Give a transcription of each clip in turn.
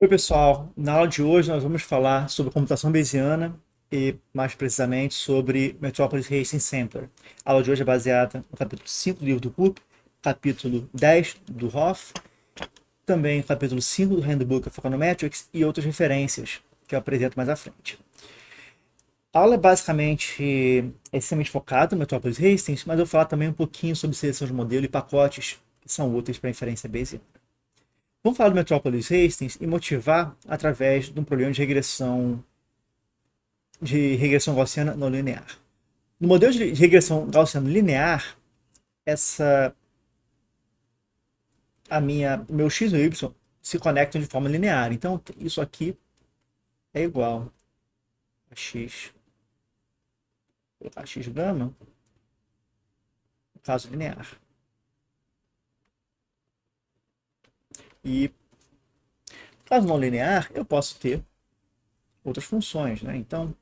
Oi, pessoal. Na aula de hoje nós vamos falar sobre computação bayesiana e, mais precisamente, sobre Metropolis Racing Sampler. A aula de hoje é baseada no capítulo 5 do livro do Coop, capítulo 10 do Hoff, também no capítulo 5 do Handbook of Econometrics e outras referências que eu apresento mais à frente. A aula é basicamente extremamente focada no Metropolis Hastings, mas eu vou falar também um pouquinho sobre seleção de modelo e pacotes que são úteis para a inferência bayesiana. Vamos falar do Metropolis Hastings e motivar através de um problema de regressão gaussiana não linear. No modelo de regressão gaussiana linear, essa meu x e o y se conectam de forma linear. Então isso aqui é igual a x gama, no caso linear. E no caso não linear, eu posso ter outras funções, né? Então,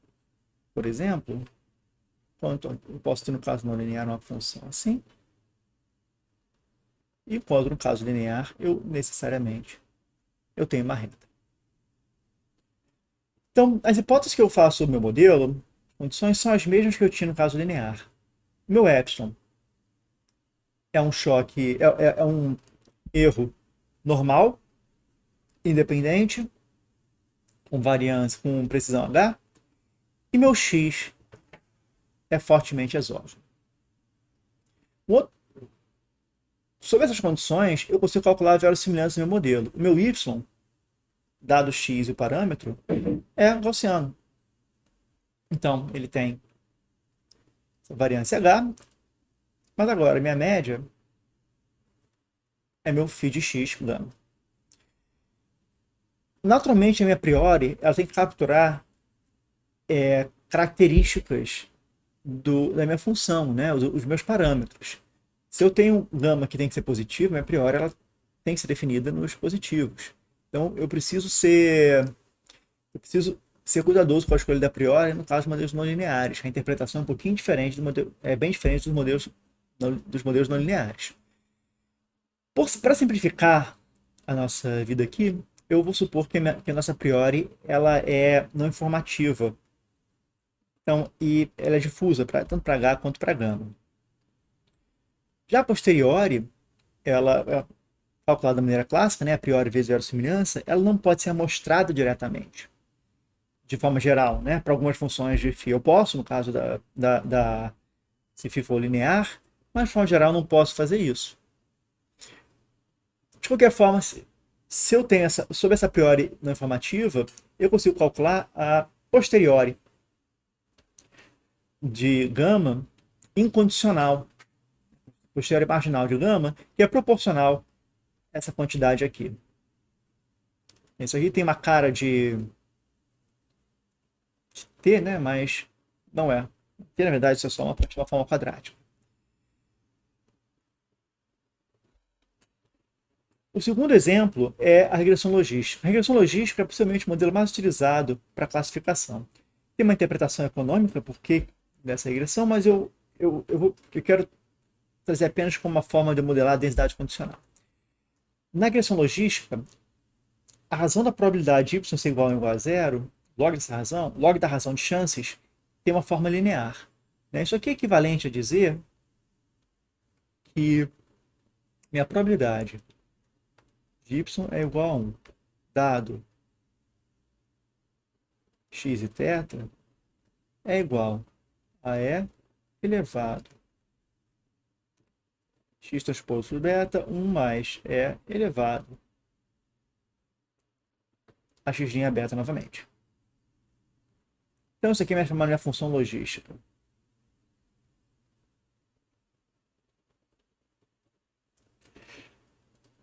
por exemplo, eu posso ter no caso não linear uma função assim, e quando no caso linear, eu tenho uma reta. Então, as hipóteses que eu faço sobre o meu modelo, condições são as mesmas que eu tinha no caso linear. Meu epsilon é um choque, é um erro normal, independente, com variância, com precisão H, e meu x é fortemente exógeno. Sobre essas condições, eu consigo calcular a verossimilhança do meu modelo. O meu y, dado x e o parâmetro, é gaussiano. Então, ele tem essa variância H, mas agora minha média é meu φ de x gama. Naturalmente, a minha priori, ela tem que capturar características da minha função, né? Os meus parâmetros. Se eu tenho gama que tem que ser positiva, minha priori ela tem que ser definida nos positivos. Então, eu preciso ser cuidadoso com a escolha da priori, no caso, de modelos não lineares. A interpretação é um pouquinho diferente é bem diferente dos modelos não lineares. Para simplificar a nossa vida aqui, eu vou supor que a nossa priori ela é não informativa. Então, e ela é difusa tanto para H quanto para gama. Já a posteriori, ela é calculada da maneira clássica, né, a priori vezes verossimilhança, ela não pode ser amostrada diretamente, de forma geral, né, para algumas funções de φ. Eu posso, no caso se φ for linear, mas de forma geral não posso fazer isso. De qualquer forma, se eu tenho sobre essa priori não informativa, eu consigo calcular a posteriori de gama incondicional, posteriori marginal de gama, que é proporcional a essa quantidade aqui. Isso aqui tem uma cara de T, né? Mas não é. T, na verdade, isso é só uma forma quadrática. O segundo exemplo é a regressão logística. A regressão logística é possivelmente o modelo mais utilizado para classificação. Tem uma interpretação econômica por que dessa regressão, mas eu quero trazer apenas como uma forma de modelar a densidade condicional. Na regressão logística, a razão da probabilidade de y ser igual a zero, log da razão de chances, tem uma forma linear. Isso aqui é equivalente a dizer que minha probabilidade de y é igual a 1, dado x e θ é igual a e elevado x transposto sobre beta 1 mais e elevado a x' beta novamente. Então isso aqui é chamada minha função logística.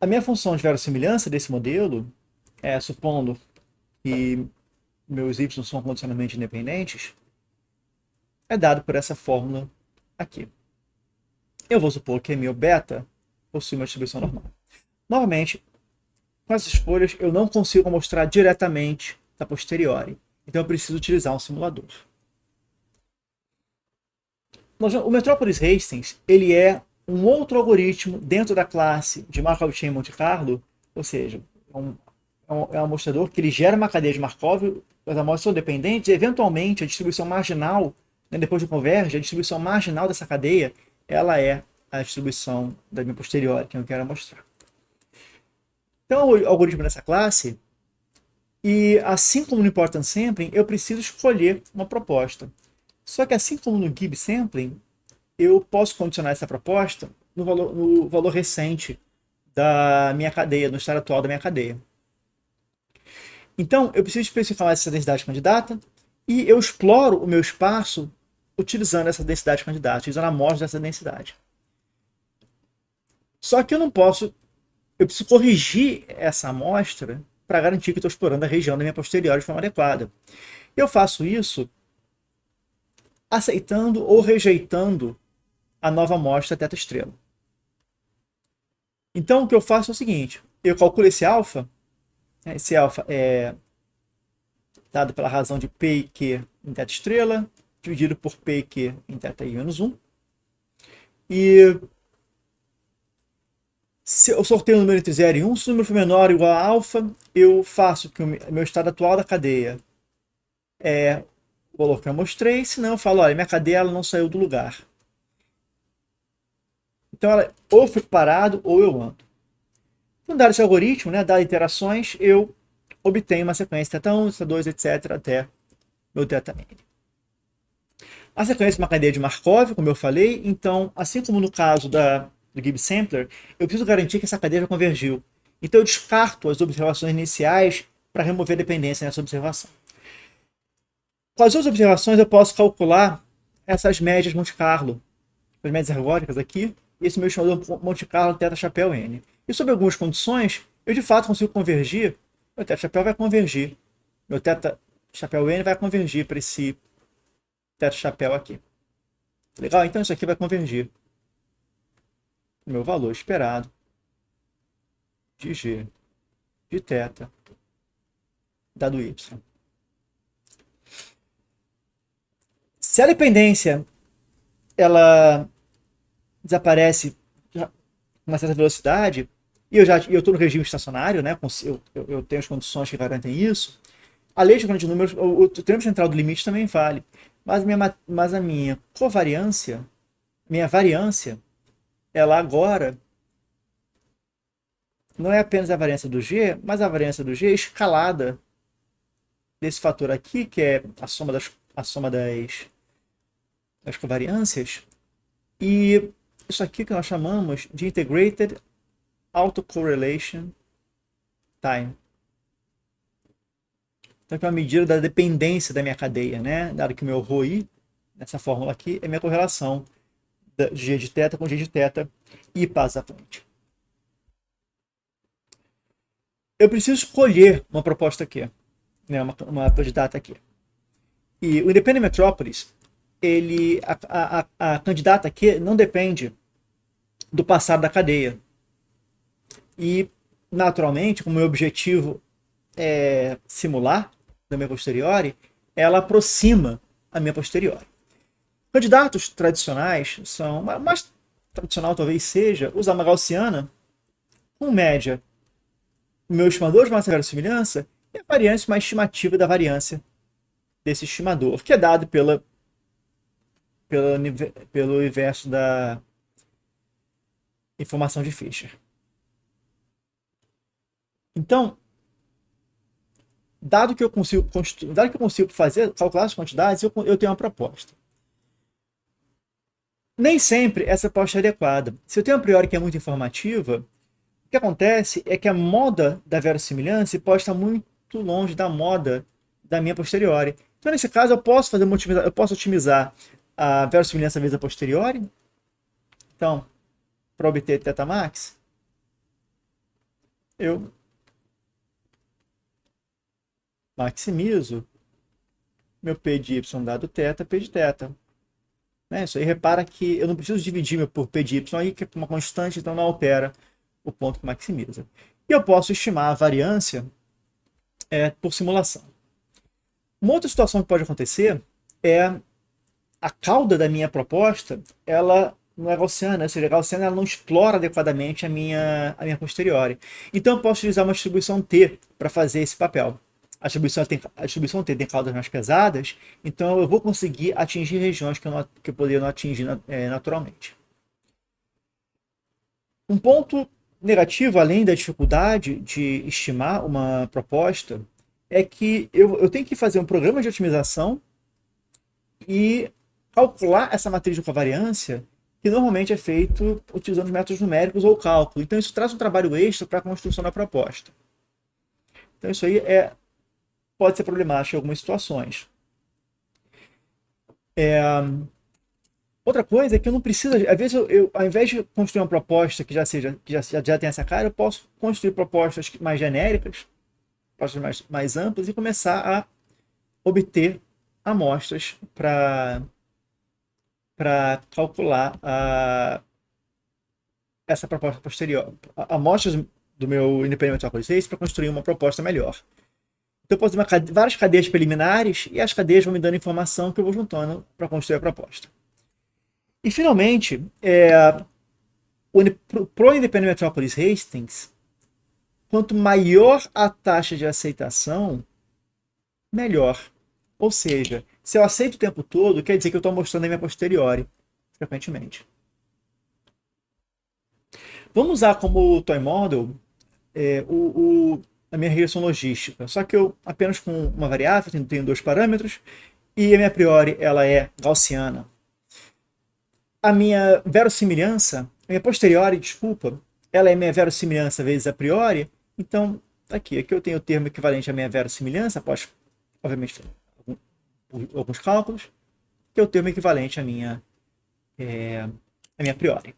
A minha função de verossimilhança desse modelo supondo que meus y são condicionalmente independentes, é dado por essa fórmula aqui. Eu vou supor que meu beta possui uma distribuição normal. Novamente, com as escolhas, eu não consigo mostrar diretamente a posteriori. Então eu preciso utilizar um simulador. O Metropolis Hastings ele é um outro algoritmo dentro da classe de Markov Chain Monte Carlo, ou seja, é é um amostrador que ele gera uma cadeia de Markov, as amostras são dependentes, e eventualmente a distribuição marginal, né, depois de converge, a distribuição marginal dessa cadeia, ela é a distribuição da minha posterior, que eu quero mostrar. Então, o algoritmo dessa classe, e assim como no Important Sampling, eu preciso escolher uma proposta. Só que assim como no Gibbs Sampling, eu posso condicionar essa proposta no valor recente da minha cadeia, no estado atual da minha cadeia. Então, eu preciso especificar essa densidade candidata e eu exploro o meu espaço utilizando essa densidade candidata, utilizando a amostra dessa densidade. Só que eu preciso corrigir essa amostra para garantir que estou explorando a região da minha posterior de forma adequada. Eu faço isso aceitando ou rejeitando a nova amostra teta estrela. Então, o que eu faço é o seguinte, eu calculo esse alfa é dado pela razão de P e Q em teta estrela, dividido por P e Q em teta i menos 1. E se eu sorteio o número entre 0 e 1, se o número for menor ou igual a alfa, eu faço que o meu estado atual da cadeia é o valor que eu mostrei, senão eu falo, olha, minha cadeia ela não saiu do lugar. Então, ou eu fico parado ou eu ando. Então, dado esse algoritmo, né, dadas interações, eu obtenho uma sequência θ1, θ2, etc., até meu θn. A sequência é uma cadeia de Markov, como eu falei, então, assim como no caso do Gibbs Sampler, eu preciso garantir que essa cadeia já convergiu. Então, eu descarto as observações iniciais para remover dependência nessa observação. Com as duas observações, eu posso calcular essas médias Monte Carlo, as médias ergóticas aqui, e esse meu estimador Monte Carlo θ chapéu n. E sob algumas condições, eu de fato consigo convergir, meu θ chapéu vai convergir, meu θ chapéu n vai convergir para esse θ chapéu aqui. Legal? Então isso aqui vai convergir o meu valor esperado de g de θ dado y. Se a dependência ela desaparece com uma certa velocidade, e eu estou no regime estacionário, né, eu tenho as condições que garantem isso, a lei de grande número, o teorema central do limite também vale, mas a minha covariância, minha variância, ela agora não é apenas a variância do G, mas a variância do G escalada desse fator aqui, que é a soma das covariâncias, e isso aqui que nós chamamos de Integrated Autocorrelation Time. Então, é uma medida da dependência da minha cadeia, né? Dado que o meu ρi, nessa fórmula aqui, é minha correlação de G de θ com G de θ e passa à frente. Eu preciso escolher uma proposta aqui, né? uma candidata aqui. E o Independent Metropolis, a candidata aqui não depende do passado da cadeia. E, naturalmente, como o meu objetivo é simular da minha posteriori, ela aproxima a minha posteriori. Candidatos tradicionais são, mais tradicional talvez seja, usar uma gaussiana com média o meu estimador de massa verossimilhança e a variância mais estimativa da variância desse estimador, que é dado pelo inverso da informação de Fischer. Então, dado que eu consigo calcular as quantidades, eu tenho uma proposta. Nem sempre essa proposta é adequada. Se eu tenho uma priori que é muito informativa, o que acontece é que a moda da verossimilhança pode estar muito longe da moda da minha posteriori. Então, nesse caso, eu posso otimizar a verossimilhança vezes a posteriori. Então, para obter θ max, eu maximizo meu P de y dado θ, P de θ. Né? Isso aí repara que eu não preciso dividir por P de y, aí, que é uma constante, então não altera o ponto que maximiza. E eu posso estimar a variância por simulação. Uma outra situação que pode acontecer é a cauda da minha proposta, ela não é gaussiana, ou seja, a gaussiana ela não explora adequadamente a minha posteriori. Então eu posso utilizar uma distribuição T para fazer esse papel. A distribuição T tem caudas mais pesadas, então eu vou conseguir atingir regiões que eu poderia não atingir naturalmente. Um ponto negativo, além da dificuldade de estimar uma proposta, é que eu tenho que fazer um programa de otimização e calcular essa matriz de covariância, que normalmente é feito utilizando métodos numéricos ou cálculo. Então isso traz um trabalho extra para a construção da proposta. Então isso aí pode ser problemático em algumas situações. Outra coisa é que eu não preciso, às vezes ao invés de construir uma proposta que já tem essa cara, eu posso construir propostas mais genéricas, propostas mais amplas e começar a obter amostras para calcular essa proposta posterior, amostras do meu Independent Metropolis Race para construir uma proposta melhor. Então eu posso ter várias cadeias preliminares e as cadeias vão me dando informação que eu vou juntando para construir a proposta. E finalmente, para o Independent Metropolis Hastings, quanto maior a taxa de aceitação, melhor. Ou seja, se eu aceito o tempo todo, quer dizer que eu estou mostrando a minha posteriori, frequentemente. Vamos usar como toy model a minha regressão logística. Só que eu apenas com uma variável, tenho 2 parâmetros, e a minha priori ela é gaussiana. A minha verossimilhança, a minha posteriori, desculpa, ela é minha verossimilhança vezes a priori. Então, aqui eu tenho o termo equivalente à minha verossimilhança, após, obviamente, alguns cálculos, que é o termo equivalente à minha priori.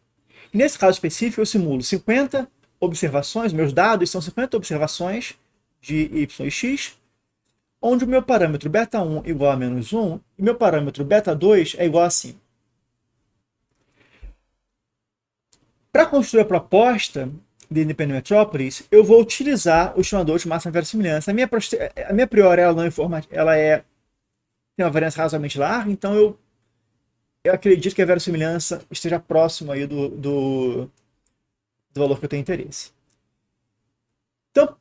E nesse caso específico, eu simulo 50 observações, meus dados são 50 observações de y e x, onde o meu parâmetro beta1 é igual a menos 1 e meu parâmetro beta2 é igual a 5. Para construir a proposta de Independent Metropolis, eu vou utilizar o estimador de máxima verossimilhança. A minha priori ela tem uma variância razoavelmente larga, então eu acredito que a verossimilhança esteja próximo aí do valor que eu tenho interesse. Então,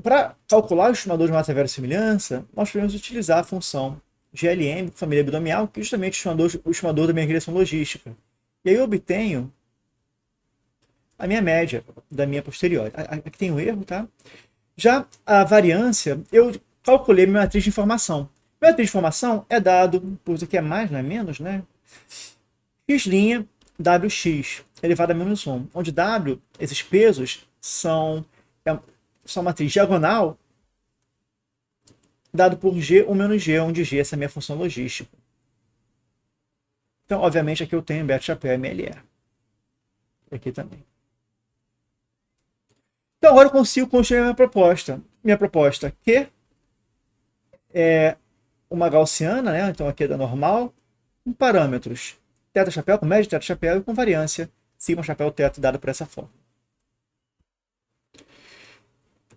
para calcular o estimador de máxima verossimilhança, nós podemos utilizar a função GLM, família binomial, que é justamente o estimador da minha regressão logística. E aí eu obtenho a minha média da minha posteriori. Aqui tem um erro, tá? Já a variância, eu calculei minha matriz de informação. Minha matriz de informação é dado, por isso aqui é mais, não é menos, né? x' wx elevado a menos 1, onde w, esses pesos, são matriz diagonal dado por g ou menos g, onde g é essa minha função logística. Então, obviamente, aqui eu tenho beta chapéu MLE. Aqui também. Então, agora eu consigo construir a minha proposta. Minha proposta Q é uma gaussiana, né? Então aqui é da normal, com parâmetros teta chapéu, com média teta chapéu e com variância sigma chapéu teto dada por essa forma.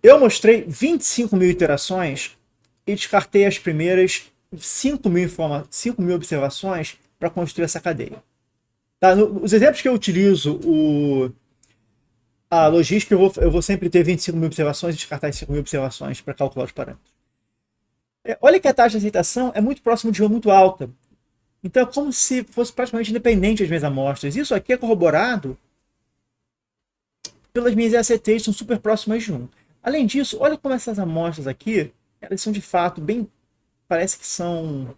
Eu mostrei 25.000 iterações e descartei as primeiras 5.000 observações para construir essa cadeia. Tá? Os exemplos que eu utilizo, a logística, eu vou sempre ter 25.000 observações e descartar as 5.000 observações para calcular os parâmetros. Olha que a taxa de aceitação é muito próxima de uma muito alta. Então é como se fosse praticamente independente das minhas amostras. Isso aqui é corroborado pelas minhas EACTs, que são super próximas de 1. Além disso, olha como essas amostras aqui, elas são de fato parece que são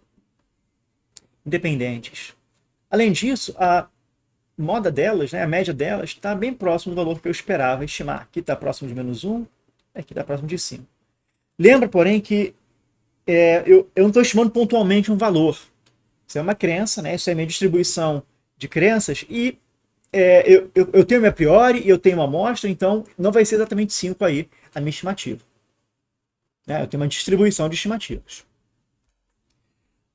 independentes. Além disso, a moda delas, né, a média delas, está bem próximo do valor que eu esperava estimar. Aqui está próximo de menos 1, aqui está próximo de 5. Lembra, porém, que eu não estou estimando pontualmente um valor. Isso é uma crença, né? Isso é minha distribuição de crenças e eu tenho minha priori e eu tenho uma amostra, então não vai ser exatamente 5 aí a minha estimativa. Eu tenho uma distribuição de estimativas.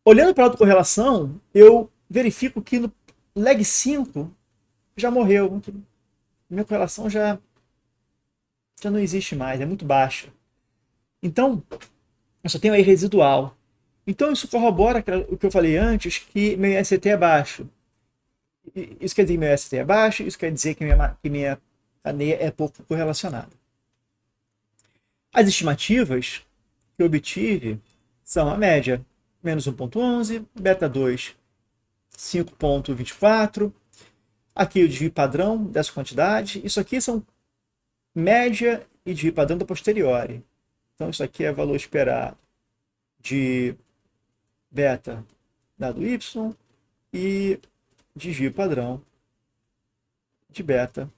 Olhando para a autocorrelação, eu verifico que no lag 5 já morreu. Minha correlação já não existe mais, é muito baixa. Então, eu só tenho aí residual. Então isso corrobora o que eu falei antes, que meu IST é baixo. Isso quer dizer que meu ST é baixo, isso quer dizer que minha cadeia é pouco correlacionada. As estimativas que eu obtive são a média menos 1,11, beta 2, 5,24. Aqui o desvio padrão dessa quantidade. Isso aqui são média e desvio padrão da posteriori. Então isso aqui é valor esperado de beta dado y e desvio padrão de beta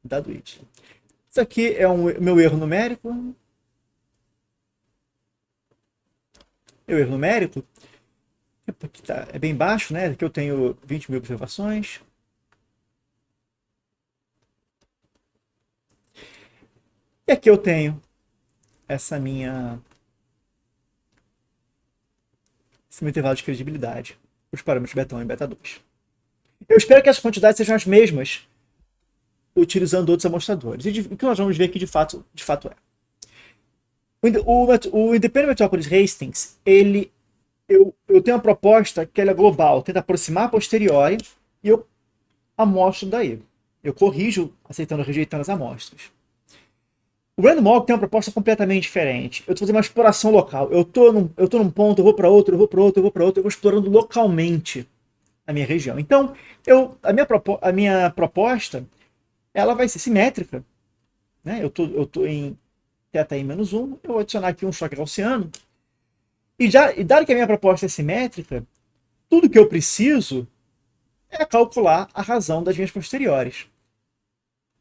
dado y. Isso aqui é meu erro numérico. Meu erro numérico é bem baixo, né? Aqui eu tenho 20 mil observações. E aqui eu tenho esse meu intervalo de credibilidade, os parâmetros beta 1 e beta 2. Eu espero que as quantidades sejam as mesmas utilizando outros amostradores. E o que nós vamos ver aqui de fato é. O Independent Metropolis Hastings, eu tenho uma proposta que ela é global, tenta aproximar a posteriori e eu amostro daí. Eu corrijo aceitando ou rejeitando as amostras. O Random Walk tem uma proposta completamente diferente. Eu estou fazendo uma exploração local. Eu estou num ponto, eu vou para outro, eu vou para outro, eu vou para outro, eu vou explorando localmente a minha região. Então, a minha proposta ela vai ser simétrica. Né? Eu tô em θi-1, eu vou adicionar aqui um choque gaussiano. E dado que a minha proposta é simétrica, tudo que eu preciso é calcular a razão das minhas posteriores.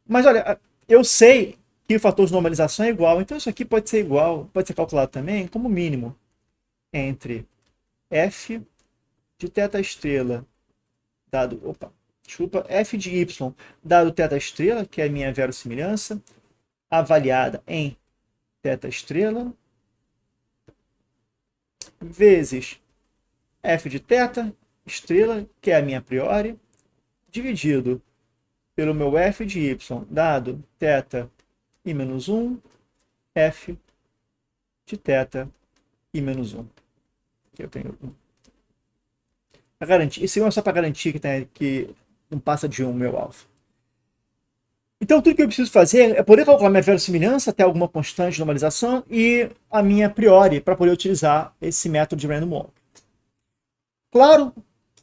Mas olha, eu sei que o fator de normalização é igual, então isso aqui pode ser igual, pode ser calculado também como mínimo entre f de θ estrela dado, f de y dado θ estrela, que é a minha verossimilhança, avaliada em θ estrela, vezes f de θ estrela, que é a minha a priori, dividido pelo meu f de y dado θ i menos 1, f de θ i menos 1. Aqui eu tenho 1. Para garantir, isso é só para garantir que não passa de 1 meu alfa. Então, tudo que eu preciso fazer é poder calcular minha verossimilhança até alguma constante de normalização e a minha a priori para poder utilizar esse método de random walk. Claro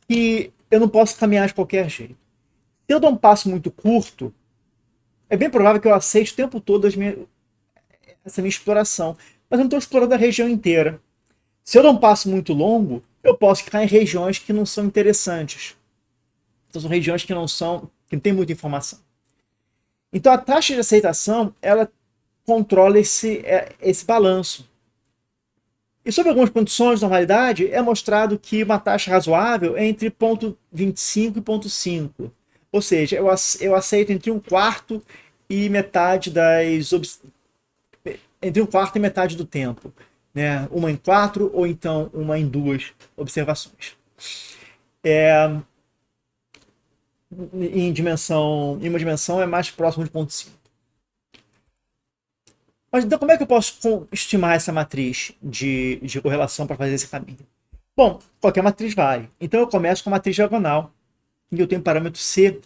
que eu não posso caminhar de qualquer jeito. Se eu dou um passo muito curto, é bem provável que eu aceite o tempo todo essa minha exploração. Mas eu não estou explorando a região inteira. Se eu dou um passo muito longo, eu posso ficar em regiões que não são interessantes. Então, são regiões que não tem muita informação. Então, a taxa de aceitação, ela controla esse balanço. E sob algumas condições de normalidade, é mostrado que uma taxa razoável é entre 0,25 e 0,5. Ou seja, eu aceito entre 1/4 e metade entre 1/4 e metade do tempo. Né? 1 em 4 ou então 1 em 2 observações. Em uma dimensão é mais próximo de 0,5. Mas então como é que eu posso estimar essa matriz de correlação para fazer esse caminho? Bom, qualquer matriz vale. Então eu começo com a matriz diagonal, em que eu tenho o parâmetro C,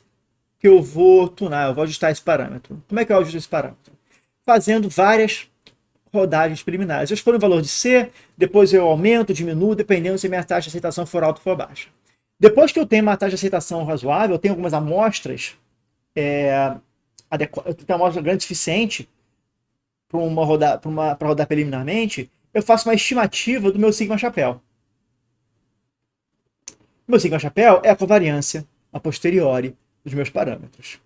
que eu vou tunar, eu vou ajustar esse parâmetro. Como é que eu ajusto esse parâmetro? Fazendo várias rodagens preliminares. Eu escolho o valor de C, depois eu aumento, diminuo, dependendo se a minha taxa de aceitação for alta ou for baixa. Depois que eu tenho uma taxa de aceitação razoável, eu tenho algumas amostras, eu tenho uma amostra grande o suficiente para rodar preliminarmente, eu faço uma estimativa do meu sigma chapéu. Meu sigma chapéu é a covariância a posteriori dos meus parâmetros.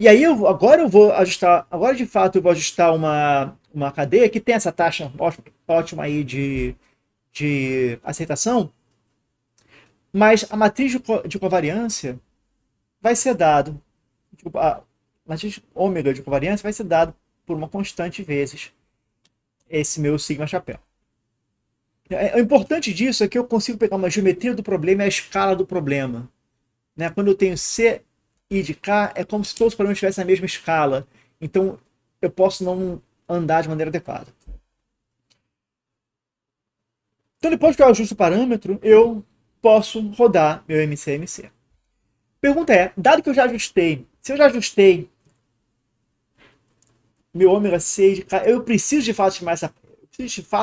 E aí agora eu vou ajustar, agora de fato eu vou ajustar uma cadeia que tem essa taxa ótima aí de aceitação, mas a matriz de covariância vai ser dado, a matriz ômega de covariância vai ser dado por uma constante vezes esse meu sigma chapéu. O importante disso é que eu consigo pegar uma geometria do problema e a escala do problema. Né? Quando eu tenho C e de K, é como se todos os problemas tivessem a mesma escala. Então, eu posso não andar de maneira adequada. Então, depois que eu ajusto o parâmetro, eu posso rodar meu MCMC. Pergunta é, dado que eu já ajustei, se eu já ajustei meu ômega 6, eu preciso de fato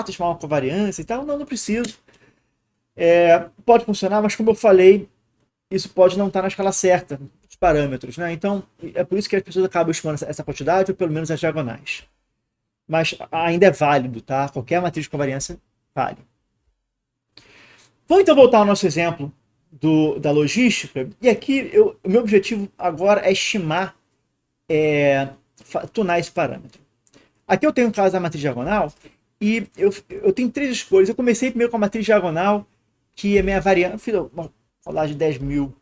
estimar uma covariância e tal? Não, não preciso. Pode funcionar, mas como eu falei, isso pode não estar na escala certa, os parâmetros, né? Então, é por isso que as pessoas acabam estimando essa quantidade, ou pelo menos as diagonais. Mas ainda é válido, tá? Qualquer matriz de covariância vale. Vamos então voltar ao nosso exemplo da logística. E aqui, o meu objetivo agora é estimar, tunar esse parâmetro. Aqui eu tenho o caso da matriz diagonal, e eu tenho três escolhas. Eu comecei primeiro com a matriz diagonal, que é minha variante. Fiz uma rodagem de 10.000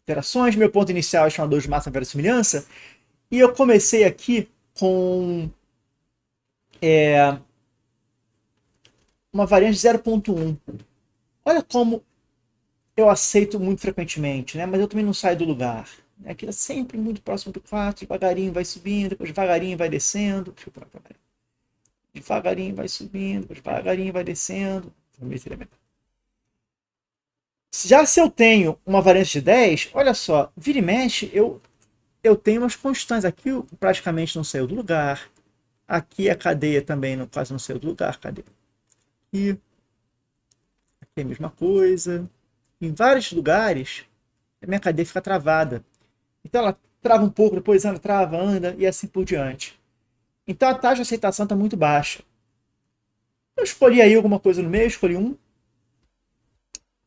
iterações. Meu ponto inicial é chamador de máxima verossimilhança. E eu comecei aqui com uma variante de 0,1. Olha como eu aceito muito frequentemente, né? Mas eu também não saio do lugar. Aquilo é sempre muito próximo do 4, devagarinho vai subindo, depois devagarinho vai descendo. Deixa eu parar devagarinho. Devagarinho vai subindo, depois devagarinho vai descendo. Já se eu tenho uma variante de 10, olha só, vira e mexe, eu tenho umas constantes. Aqui praticamente não saiu do lugar. Aqui a cadeia também quase não saiu do lugar. Cadeia. Aqui é a mesma coisa. Em vários lugares, a minha cadeia fica travada. Então ela trava um pouco, depois anda, trava, anda e assim por diante. Então a taxa de aceitação está muito baixa. Eu escolhi aí alguma coisa no meio, escolhi um.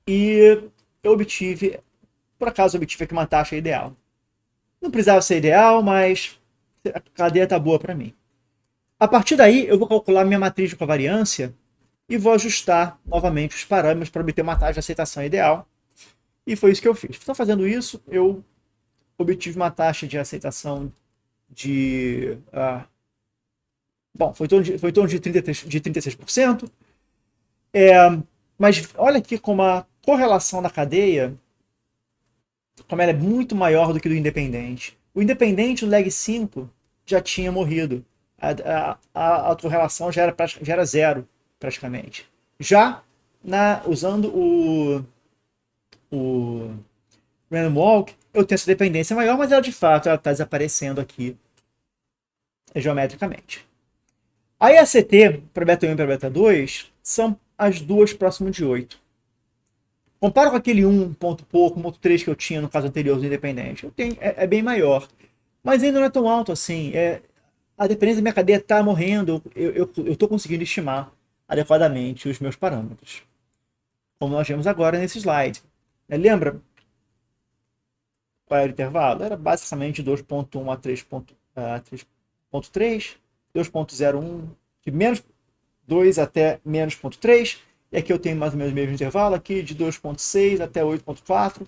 E eu obtive, por acaso obtive aqui uma taxa ideal. Não precisava ser ideal, mas a cadeia está boa para mim. A partir daí, eu vou calcular minha matriz de covariância e vou ajustar novamente os parâmetros para obter uma taxa de aceitação ideal. E foi isso que eu fiz. Então, fazendo isso, eu obtive uma taxa de aceitação de... bom, foi em torno de 36%. Mas olha aqui como a correlação da cadeia, como ela é muito maior do que do independente. O independente, no lag 5, já tinha morrido. A autorrelação já era zero, praticamente. Já usando o Random Walk, eu tenho essa dependência maior, mas ela de fato está desaparecendo aqui geometricamente. A IACT para beta 1 e para beta 2 são as duas próximas de 8. Comparo com aquele 1 ponto pouco, 1.3 que eu tinha no caso anterior do independente. É bem maior. Mas ainda não é tão alto assim. A dependência da minha cadeia está morrendo. Eu estou conseguindo estimar adequadamente os meus parâmetros. Como nós vemos agora nesse slide. Lembra qual era o intervalo? Era basicamente 2.1 a 3.3, 2.01, de menos 2 até menos 0.3. E aqui eu tenho mais ou menos o mesmo intervalo, aqui de 2.6 até 8.4.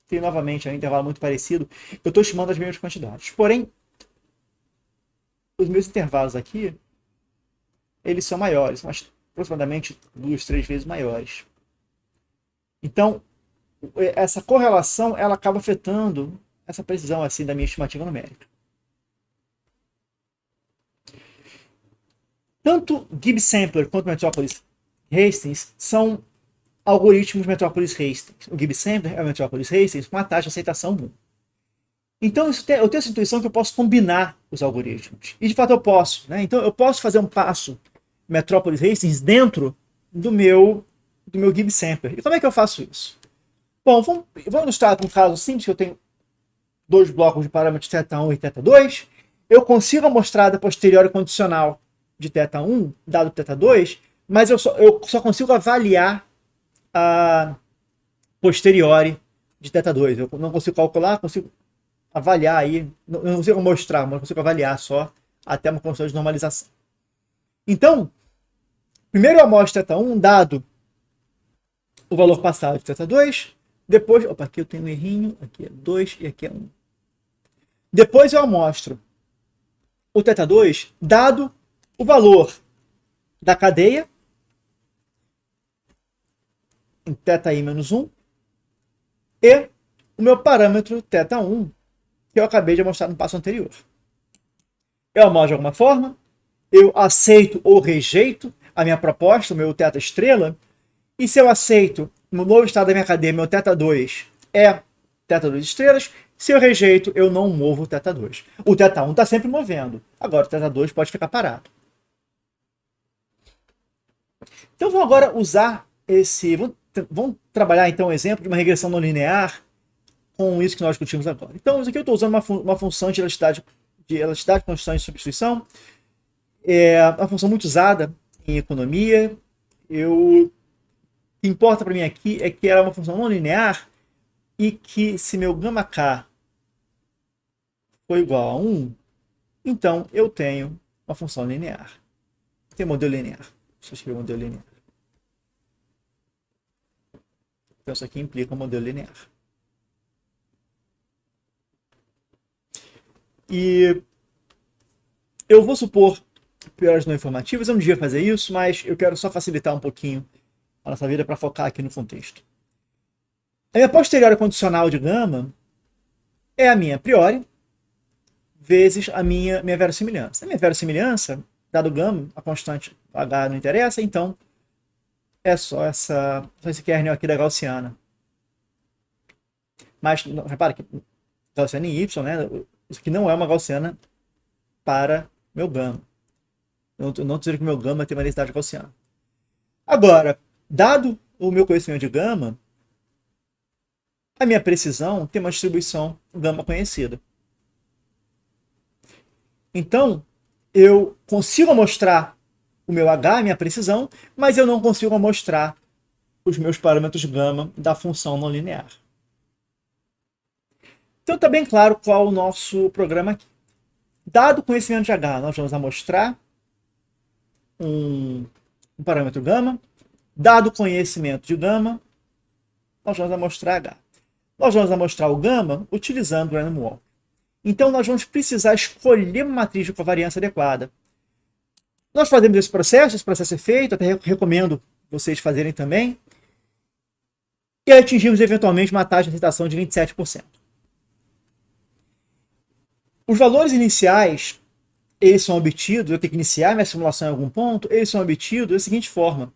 Tem novamente um intervalo muito parecido. Eu estou estimando as mesmas quantidades. Porém, os meus intervalos aqui, eles são maiores, são aproximadamente 2, 3 vezes maiores. Então, essa correlação, ela acaba afetando essa precisão assim da minha estimativa numérica. Tanto Gibbs Sampler quanto Metropolis Hastings são algoritmos Metropolis Hastings. O Gibbs Sampler é o Metropolis Hastings com uma taxa de aceitação 1. Então eu tenho essa intuição que eu posso combinar os algoritmos. E de fato eu posso. Né? Então eu posso fazer um passo Metropolis Hastings dentro do meu Gibbs Sampler. E como é que eu faço isso? Bom, vamos ilustrar com um caso simples, que eu tenho dois blocos de parâmetros θ1 e θ2. Eu consigo a mostrada posterior condicional de θ1, dado θ2, mas eu só consigo avaliar a posteriori de θ2. Eu não consigo calcular, consigo avaliar aí, não consigo mostrar, mas consigo avaliar só até uma condição de normalização. Então, primeiro eu amostro θ1, dado o valor passado de θ2, depois, opa, aqui eu tenho um errinho, aqui é 2 e aqui é 1. Depois eu amostro o θ2, dado o valor da cadeia, em θi menos 1, e o meu parâmetro θ1, que eu acabei de mostrar no passo anterior. Eu amostro de alguma forma, eu aceito ou rejeito a minha proposta, o meu θ estrela, e se eu aceito, no novo estado da minha cadeia, meu θ2 é θ2 estrelas. Se eu rejeito, eu não movo o θ2. O θ1 está sempre movendo. Agora o θ2 pode ficar parado. Então vamos agora usar esse... Vamos trabalhar então um exemplo de uma regressão não linear com isso que nós discutimos agora. Então isso aqui eu estou usando uma função de elasticidade constante de substituição. É uma função muito usada em economia. O que importa para mim aqui é que ela é uma função não linear e que se meu gama k for igual a 1, então eu tenho uma função linear. Tem modelo linear. Deixa eu escrever modelo linear. Então isso aqui implica um modelo linear. E eu vou supor prioridades não informativas. Eu não devia fazer isso, mas eu quero só facilitar um pouquinho a nossa vida para focar aqui no contexto. A minha posteriori condicional de gama é a minha priori vezes a minha verossimilhança. A minha verossimilhança, dado gama, a constante H não interessa, então é só esse kernel aqui da gaussiana. Mas repara que gaussiana em Y, né? Isso aqui não é uma gaussiana para meu gama. Eu não estou dizendo que meu gama tem uma densidade gaussiana. Agora, dado o meu conhecimento de gama, a minha precisão tem uma distribuição gama conhecida. Então, eu consigo mostrar o meu H, a minha precisão, mas eu não consigo mostrar os meus parâmetros gama da função não linear. Então está bem claro qual é o nosso programa aqui. Dado o conhecimento de H, nós vamos mostrar um parâmetro gama. Dado o conhecimento de gama, nós vamos mostrar H. Nós vamos mostrar o gama utilizando o random walk. Então nós vamos precisar escolher uma matriz de covariância adequada. Nós fazemos esse processo é feito, até recomendo vocês fazerem também, e atingimos eventualmente uma taxa de aceitação de 27%. Os valores iniciais, eles são obtidos, eu tenho que iniciar minha simulação em algum ponto, eles são obtidos da seguinte forma.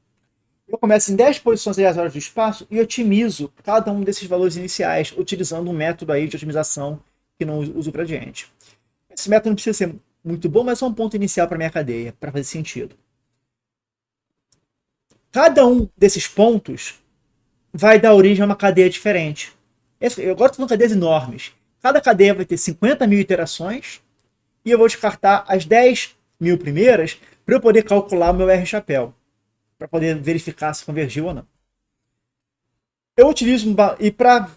Eu começo em 10 posições aleatórias do espaço e otimizo cada um desses valores iniciais, utilizando um método aí de otimização que não usa o gradiente. Esse método não precisa ser muito bom, mas é um ponto inicial para a minha cadeia, para fazer sentido. Cada um desses pontos vai dar origem a uma cadeia diferente. Eu agora estou falando de cadeias enormes. Cada cadeia vai ter 50 mil iterações e eu vou descartar as 10 mil primeiras para eu poder calcular o meu R-chapéu, para poder verificar se convergiu ou não. Eu utilizo, e para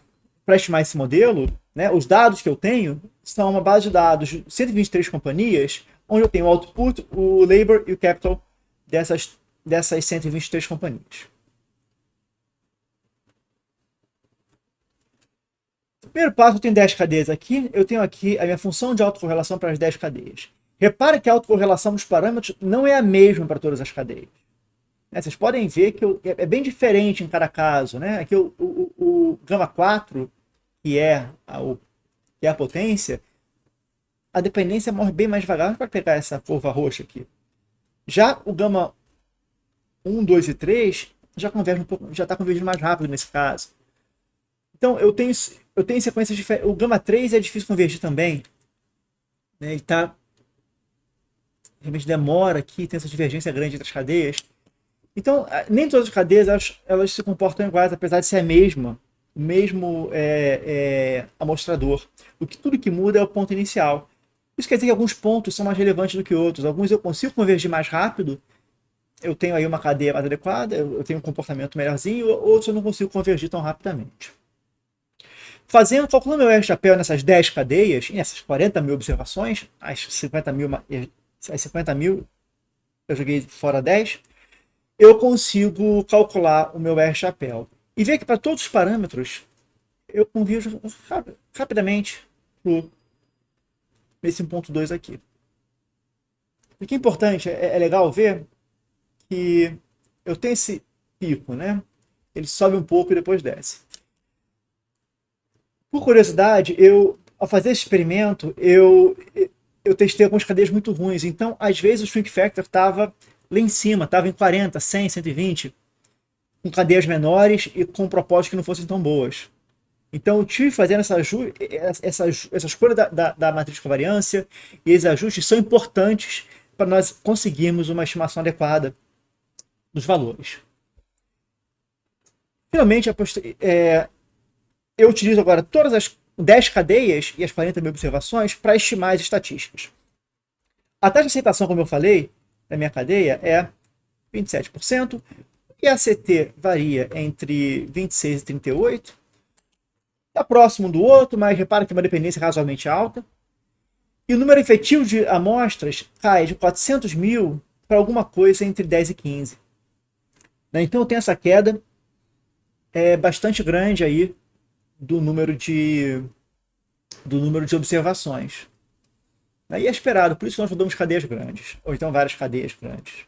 estimar esse modelo, né, os dados que eu tenho são uma base de dados de 123 companhias, onde eu tenho o output, o labor e o capital dessas 123 companhias. Primeiro passo, eu tenho 10 cadeias aqui. Eu tenho aqui a minha função de autocorrelação para as 10 cadeias. Repare que a autocorrelação dos parâmetros não é a mesma para todas as cadeias. Vocês podem ver que é bem diferente em cada caso. Né? Aqui o gama 4, que é a potência, a dependência morre bem mais devagar para pegar essa curva roxa aqui. Já o gama 1, 2 e 3 já converge um pouco, já está convergindo mais rápido nesse caso. Então eu tenho sequências diferentes. O gama 3 é difícil convergir também. Né? Ele realmente demora aqui, tem essa divergência grande entre as cadeias. Então, nem todas as cadeias elas se comportam iguais, apesar de ser o mesmo amostrador. Tudo que muda é o ponto inicial. Isso quer dizer que alguns pontos são mais relevantes do que outros. Alguns eu consigo convergir mais rápido, eu tenho aí uma cadeia mais adequada, eu tenho um comportamento melhorzinho, outros eu não consigo convergir tão rapidamente. Calculando meu R-chapéu nessas 10 cadeias, nessas 40 mil observações, as 50 mil eu joguei fora 10, eu consigo calcular o meu R-chapéu. E ver que para todos os parâmetros, eu convirjo rapidamente nesse 1.2 aqui. O que é importante, é legal ver que eu tenho esse pico, né? Ele sobe um pouco e depois desce. Por curiosidade, ao fazer esse experimento, eu testei algumas cadeias muito ruins. Então, às vezes, o shrink factor estava lá em cima, estava em 40, 100, 120, com cadeias menores e com propósitos que não fossem tão boas. Então, eu tive fazendo essa escolha da matriz de covariância e esses ajustes são importantes para nós conseguirmos uma estimação adequada dos valores. Finalmente, eu utilizo agora todas as 10 cadeias e as 40 mil observações para estimar as estatísticas. A taxa de aceitação, como eu falei, da minha cadeia é 27%, e a CT varia entre 26 e 38%. Está próximo do outro, mas repara que é uma dependência razoavelmente alta. E o número efetivo de amostras cai de 400 mil para alguma coisa entre 10 e 15. Então eu tenho essa queda bastante grande aí do número de observações. E é esperado, por isso que nós rodamos cadeias grandes, ou então várias cadeias grandes.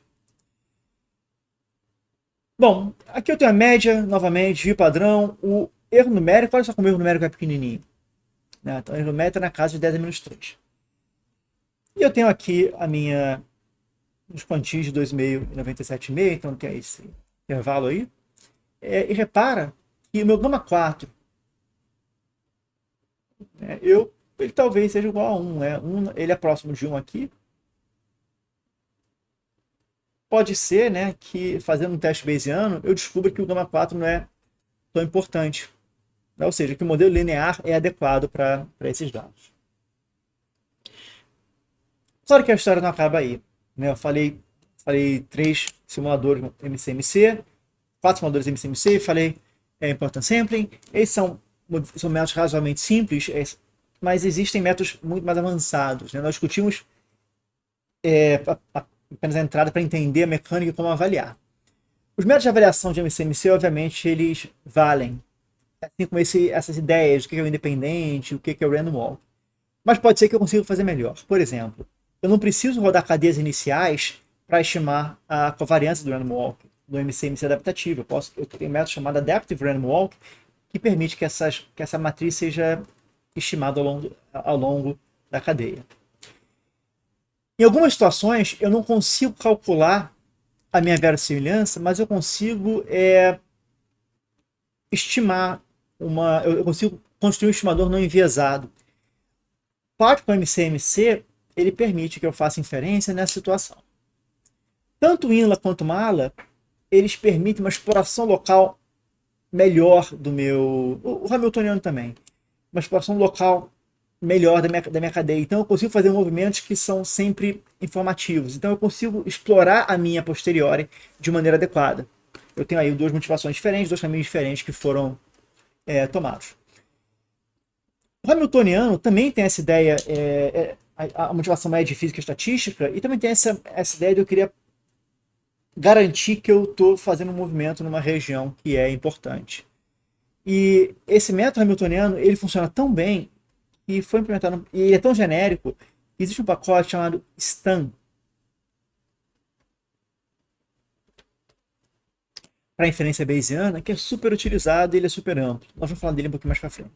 Bom, aqui eu tenho a média, novamente, de padrão, o erro numérico, olha só como o erro numérico é pequenininho. Então, o erro numérico está na casa de 10 a menos 3. E eu tenho aqui os quantis de 2,5 e 97,5, então tem esse intervalo aí. E repara que o meu gama 4, ele talvez seja igual a 1. Ele é próximo de 1 aqui. Pode ser, que fazendo um teste bayesiano, eu descubra que o gama 4 não é tão importante. Ou seja, que o modelo linear é adequado para esses dados. Claro que a história não acaba aí. Eu falei 3 simuladores MCMC, 4 simuladores MCMC, falei Important Sampling. Esses são métodos razoavelmente simples, mas existem métodos muito mais avançados. Nós discutimos apenas a entrada para entender a mecânica e como avaliar. Os métodos de avaliação de MCMC, obviamente, eles valem. Assim como essas ideias do que é o independente, o que é o random walk. Mas pode ser que eu consiga fazer melhor. Por exemplo, eu não preciso rodar cadeias iniciais para estimar a covariância do random walk, do MCMC adaptativo. Eu tenho um método chamado Adaptive Random Walk, que permite que essa matriz seja estimada ao longo da cadeia. Em algumas situações, eu não consigo calcular a minha verossimilhança, mas eu consigo estimar eu consigo construir um estimador não enviesado. Parte com o MCMC, ele permite que eu faça inferência nessa situação. Tanto o INLA quanto o MALA, eles permitem uma exploração local melhor o Hamiltoniano também, uma exploração local melhor da minha cadeia. Então eu consigo fazer movimentos que são sempre informativos. Então eu consigo explorar a minha posteriori de maneira adequada. Eu tenho aí duas motivações diferentes, dois caminhos diferentes que foram tomados. O Hamiltoniano também tem essa ideia, a motivação mais de física e estatística, e também tem essa ideia de eu queria garantir que eu estou fazendo um movimento numa região que é importante. E esse método hamiltoniano, ele funciona tão bem e foi implementado, e ele é tão genérico, que existe um pacote chamado STAN para inferência bayesiana, que é super utilizado e ele é super amplo. Nós vamos falar dele um pouquinho mais para frente.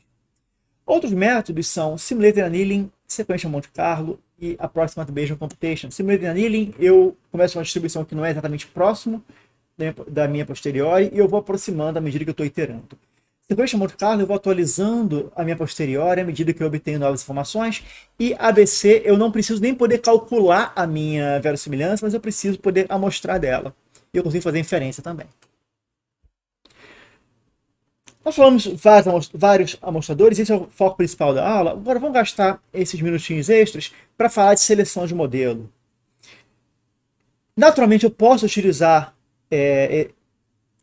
Outros métodos são Simulated Annealing, Sequential Monte Carlo e Approximate Bayesian Computation. Simulated Annealing, eu começo uma distribuição que não é exatamente próximo da minha posteriori e eu vou aproximando à medida que eu estou iterando. Sequential Monte Carlo, eu vou atualizando a minha posteriori à medida que eu obtenho novas informações. E ABC, eu não preciso nem poder calcular a minha verossimilhança, mas eu preciso poder amostrar dela. E eu consigo fazer inferência também. Nós falamos vários amostradores, esse é o foco principal da aula. Agora vamos gastar esses minutinhos extras para falar de seleção de modelo. Naturalmente eu posso utilizar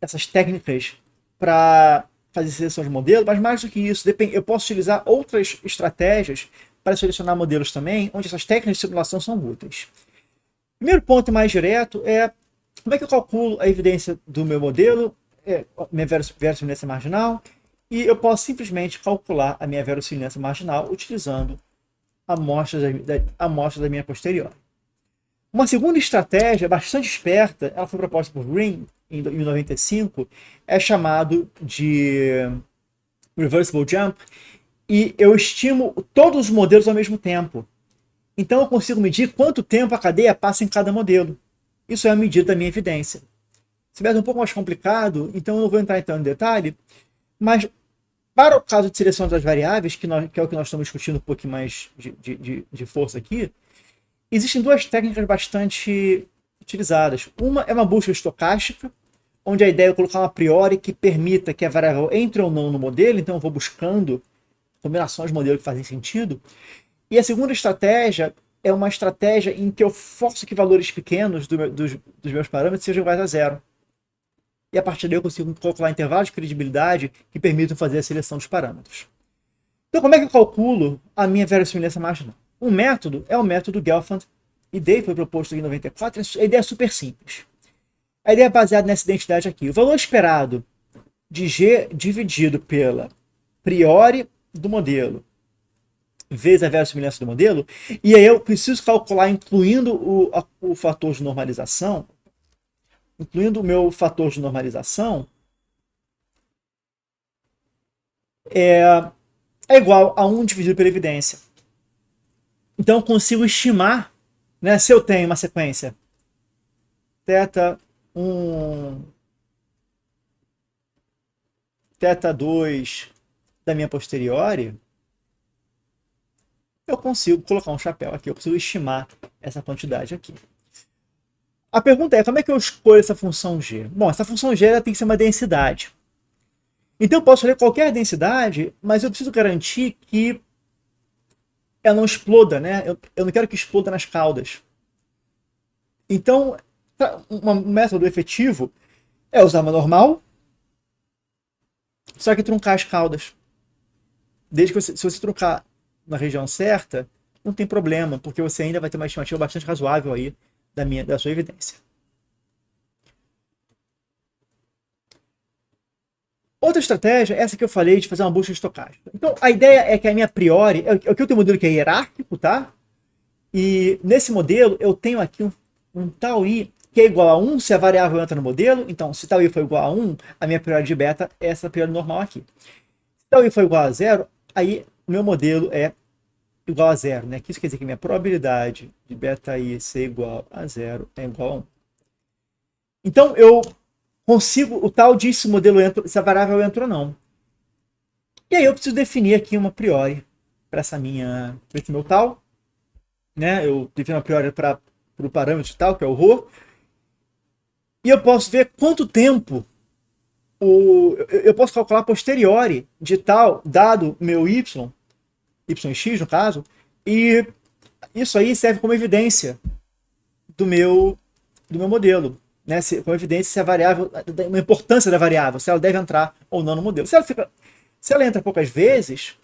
essas técnicas para fazer seleção de modelo, mas mais do que isso, eu posso utilizar outras estratégias para selecionar modelos também, onde essas técnicas de simulação são úteis. O primeiro ponto mais direto é como é que eu calculo a evidência do meu modelo, minha verossimilhança marginal, e eu posso simplesmente calcular a minha verossimilhança marginal utilizando amostras da minha posterior. Uma segunda estratégia bastante esperta, ela foi proposta por Green em 1995, é chamado de Reversible Jump, e eu estimo todos os modelos ao mesmo tempo. Então eu consigo medir quanto tempo a cadeia passa em cada modelo. Isso é a medida da minha evidência. Se é um pouco mais complicado, então eu não vou entrar em detalhe, mas Para o caso de seleção das variáveis, que é o que nós estamos discutindo um pouquinho mais de força aqui, existem duas técnicas bastante utilizadas. Uma é uma busca estocástica, onde a ideia é colocar um a priori que permita que a variável entre ou não no modelo, então eu vou buscando combinações de modelo que fazem sentido. E a segunda estratégia é uma estratégia em que eu forço que valores pequenos dos meus parâmetros sejam iguais a zero. E a partir daí eu consigo calcular intervalos de credibilidade que permitam fazer a seleção dos parâmetros. Então, como é que eu calculo a minha verossimilhança máxima? Um método é o método Gelfand e Day, foi proposto em 94. A ideia é super simples. A ideia é baseada nessa identidade aqui. O valor esperado de G dividido pela priori do modelo vezes a verossimilhança do modelo, e aí eu preciso calcular, incluindo o fator de normalização, incluindo o meu fator de normalização, é igual a 1 dividido pela evidência. Então eu consigo estimar, né, se eu tenho uma sequência θ1, θ2 da minha posteriori, eu consigo colocar um chapéu aqui, eu consigo estimar essa quantidade aqui. A pergunta é, como é que eu escolho essa função g? Bom, essa função g ela tem que ser uma densidade. Então eu posso escolher qualquer densidade, mas eu preciso garantir que ela não exploda, né? Eu não quero que exploda nas caudas. Então, um método efetivo é usar uma normal, só que truncar as caudas. Desde que se você truncar na região certa, não tem problema, porque você ainda vai ter uma estimativa bastante razoável aí da sua evidência. Outra estratégia é essa que eu falei de fazer uma busca estocástica. Então, a ideia é que a minha priori, é que eu tenho um modelo que é hierárquico, tá? E nesse modelo eu tenho aqui um tal i que é igual a 1 se a variável entra no modelo. Então, se tal i for igual a 1, a minha priori de beta é essa priori normal aqui. Se tal i for igual a 0, aí o meu modelo é igual a 0, né? Isso quer dizer que minha probabilidade de beta i ser igual a 0 é igual a 1. Então, eu consigo o tal de se o modelo entra, se a variável entra ou não. E aí eu preciso definir aqui uma priori para esse meu tal, né? Eu defino uma priori para o parâmetro tal, que é o ρ. E eu posso ver quanto tempo eu posso calcular a posteriori de tal, dado meu y e x no caso, e isso aí serve como evidência do meu modelo, né? Como evidência se a variável, a importância da variável, se ela deve entrar ou não no modelo. Se ela entra poucas vezes,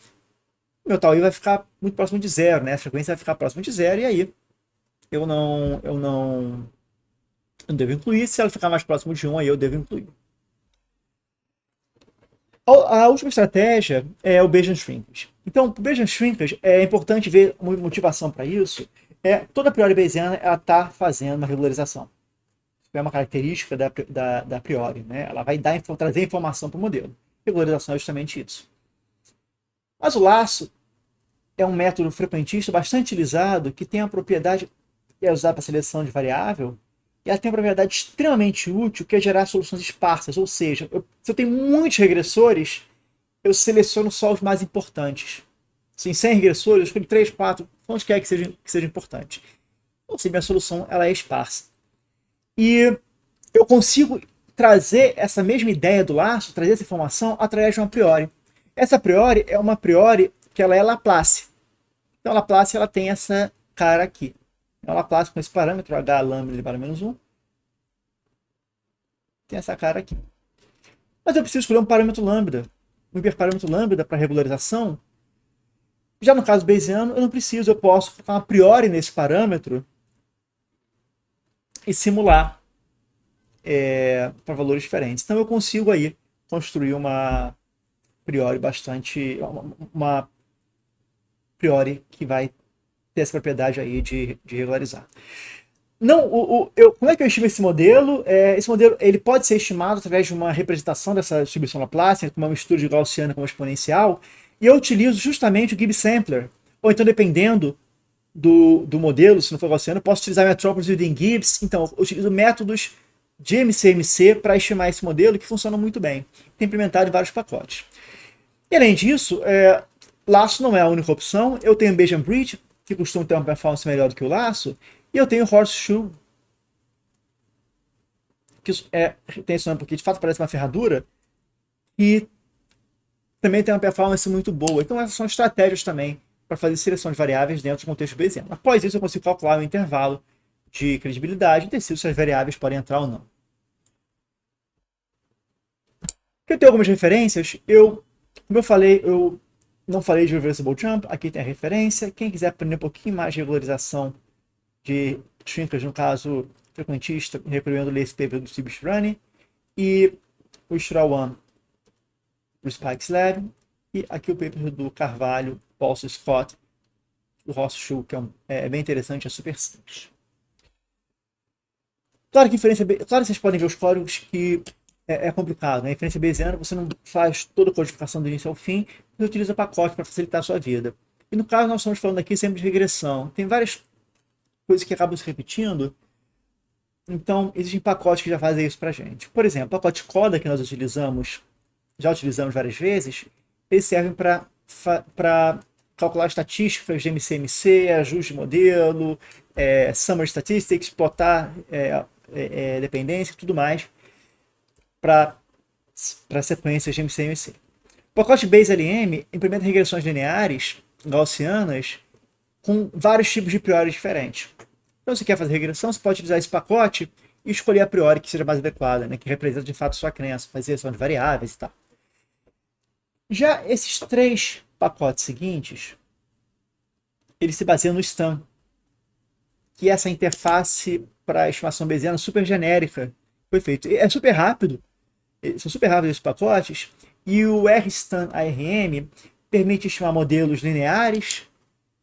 meu tal i vai ficar muito próximo de zero, né? A frequência vai ficar próxima de zero, e aí eu não devo incluir. Se ela ficar mais próximo de 1, aí eu devo incluir. A última estratégia é o Bayesian Shrinkage. Então, o Bayesian Shrinkage é importante ver uma motivação para isso. Toda priori bayesiana está fazendo uma regularização. Isso é uma característica da priori, né? Ela vai trazer informação para o modelo. Regularização é justamente isso. Mas o laço é um método frequentista bastante utilizado que tem a propriedade que é usada para seleção de variável. E ela tem uma propriedade extremamente útil, que é gerar soluções esparsas. Ou seja, se eu tenho muitos regressores, eu seleciono só os mais importantes. Se em 100 regressores, eu escolho 3, 4, quantos quer que seja importante. Ou seja, minha solução ela é esparsa. E eu consigo trazer essa mesma ideia do laço, trazer essa informação através de uma priori. Essa priori é uma priori que ela é Laplace. Então, a Laplace ela tem essa cara aqui. É uma Laplace com esse parâmetro, h lambda elevado a menos 1. Tem essa cara aqui. Mas eu preciso escolher um parâmetro lambda. Um hiperparâmetro lambda para regularização. Já no caso bayesiano, eu não preciso. Eu posso colocar uma priori nesse parâmetro e simular para valores diferentes. Então eu consigo aí construir uma priori uma priori que vai ter essa propriedade aí de regularizar. Não, como é que eu estimo esse modelo? Esse modelo ele pode ser estimado através de uma representação dessa distribuição Laplaciana, como uma mistura de gaussiana com exponencial, e eu utilizo justamente o Gibbs Sampler. Ou então, dependendo do modelo, se não for gaussiano, eu posso utilizar Metropolis within Gibbs. Então, eu utilizo métodos de MCMC para estimar esse modelo que funcionam muito bem. Tem implementado em vários pacotes. E além disso, laço não é a única opção. Eu tenho Bayesian Bridge, que costuma ter uma performance melhor do que o laço, e eu tenho Horseshoe, que tem esse nome porque de fato parece uma ferradura, e também tem uma performance muito boa. Então essas são estratégias também para fazer seleção de variáveis dentro do contexto bayesiano. Após isso eu consigo calcular o intervalo de credibilidade e decidir se as variáveis podem entrar ou não. Eu tenho algumas referências. Como eu falei, eu não falei de reversible jump, aqui tem a referência. Quem quiser aprender um pouquinho mais de regularização de shrinkage, no caso frequentista, recomendo ler esse paper do Steve Shrani e o Straw One do Spikes Lab, e aqui o paper do Carvalho, Paul Scott, do Horseshoe, que é bem interessante, é super simples. Claro que vocês podem ver os códigos que é complicado, né? A inferência bayesiana você não faz toda a codificação do início ao fim, você utiliza pacote para facilitar a sua vida. E no caso nós estamos falando aqui sempre de regressão. Tem várias coisas que acabam se repetindo, então existem pacotes que já fazem isso para a gente. Por exemplo, o pacote CODA que nós já utilizamos várias vezes, eles servem para calcular estatísticas de MCMC, ajuste de modelo, summary statistics, plotar dependência e tudo mais para sequências de MCMC. O pacote BaseLM implementa regressões lineares gaussianas com vários tipos de priori diferentes. Então, se você quer fazer regressão, você pode utilizar esse pacote e escolher a priori que seja mais adequada, né, que representa de fato sua crença, fazer seleção de variáveis e tal. Já esses 3 pacotes seguintes, eles se baseiam no STAM, que é essa interface para a estimação bayesiana super genérica foi feito. É super rápido, são super rápidos esses pacotes, e o RSTAN ARM permite estimar modelos lineares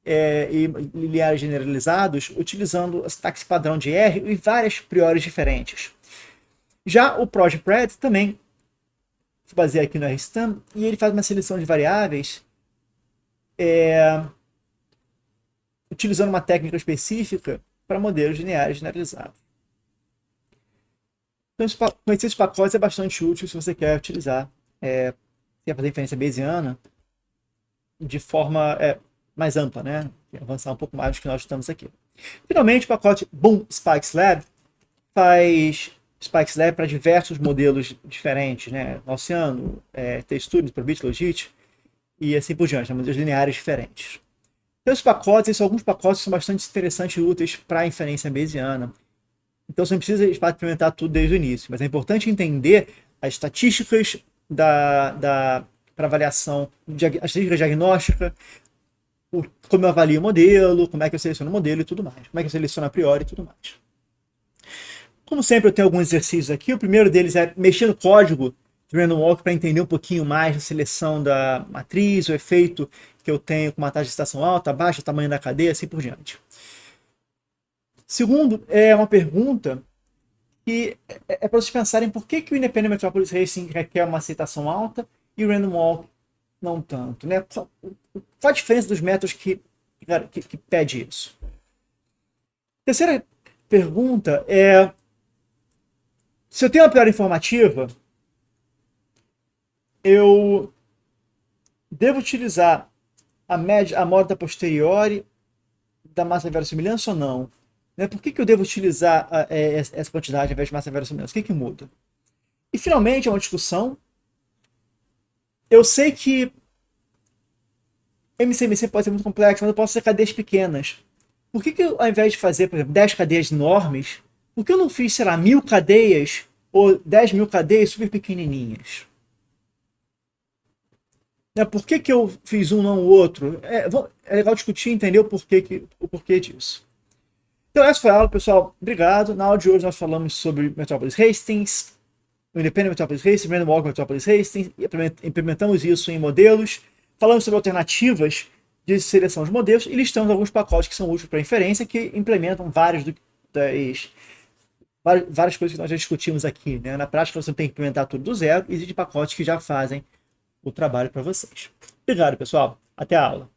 e lineares generalizados utilizando a sintaxe padrão de R e várias priores diferentes. Já o ProjectRed também se baseia aqui no RSTAN e ele faz uma seleção de variáveis utilizando uma técnica específica para modelos lineares generalizados. Então, conhecer esses pacotes é bastante útil se você quer utilizar, quer fazer inferência bayesiana de forma mais ampla, né? Avançar um pouco mais do que nós estamos aqui. Finalmente, o pacote Boom Spikes Lab faz Spikes Lab para diversos modelos diferentes, né? Gaussiano, T-Studio, Probit, Logit e assim por diante, né? Modelos lineares diferentes. Então, alguns pacotes são bastante interessantes e úteis para a inferência bayesiana. Então, você não precisa implementar tudo desde o início, mas é importante entender as estatísticas para avaliação, a estatística diagnóstica, como eu avalio o modelo, como é que eu seleciono o modelo e tudo mais, como é que eu seleciono a priori e tudo mais. Como sempre, eu tenho alguns exercícios aqui. O primeiro deles é mexer no código de Random Walk para entender um pouquinho mais da seleção da matriz, o efeito que eu tenho com uma taxa de excitação alta, baixa, tamanho da cadeia, assim por diante. Segundo, é uma pergunta que é para vocês pensarem por que o Independent Metropolis Racing requer uma aceitação alta e o Random Walk não tanto, né? Qual a diferença dos métodos que pede isso? Terceira pergunta é: se eu tenho uma priori informativa, eu devo utilizar a moda posteriori da massa verossimilhança ou não? Né? Por que eu devo utilizar essa quantidade ao invés de massa verossimilhança? O que muda? E finalmente, é uma discussão. Eu sei que MCMC pode ser muito complexo, mas eu posso fazer cadeias pequenas. Por que eu, ao invés de fazer, por exemplo, 10 cadeias enormes, por que eu não fiz, sei lá, 1000 cadeias ou 10.000 cadeias super pequenininhas? Por que eu fiz um, não o outro? É legal discutir e entender o porquê disso. Então essa foi a aula, pessoal. Obrigado. Na aula de hoje nós falamos sobre Metropolis Hastings, o Independent Metropolis Hastings, Random Walk Metropolis Hastings, e implementamos isso em modelos. Falamos sobre alternativas de seleção de modelos e listamos alguns pacotes que são úteis para inferência, que implementam várias coisas que nós já discutimos aqui. Né? Na prática, você não tem que implementar tudo do zero, existem pacotes que já fazem o trabalho para vocês. Obrigado, pessoal. Até a aula.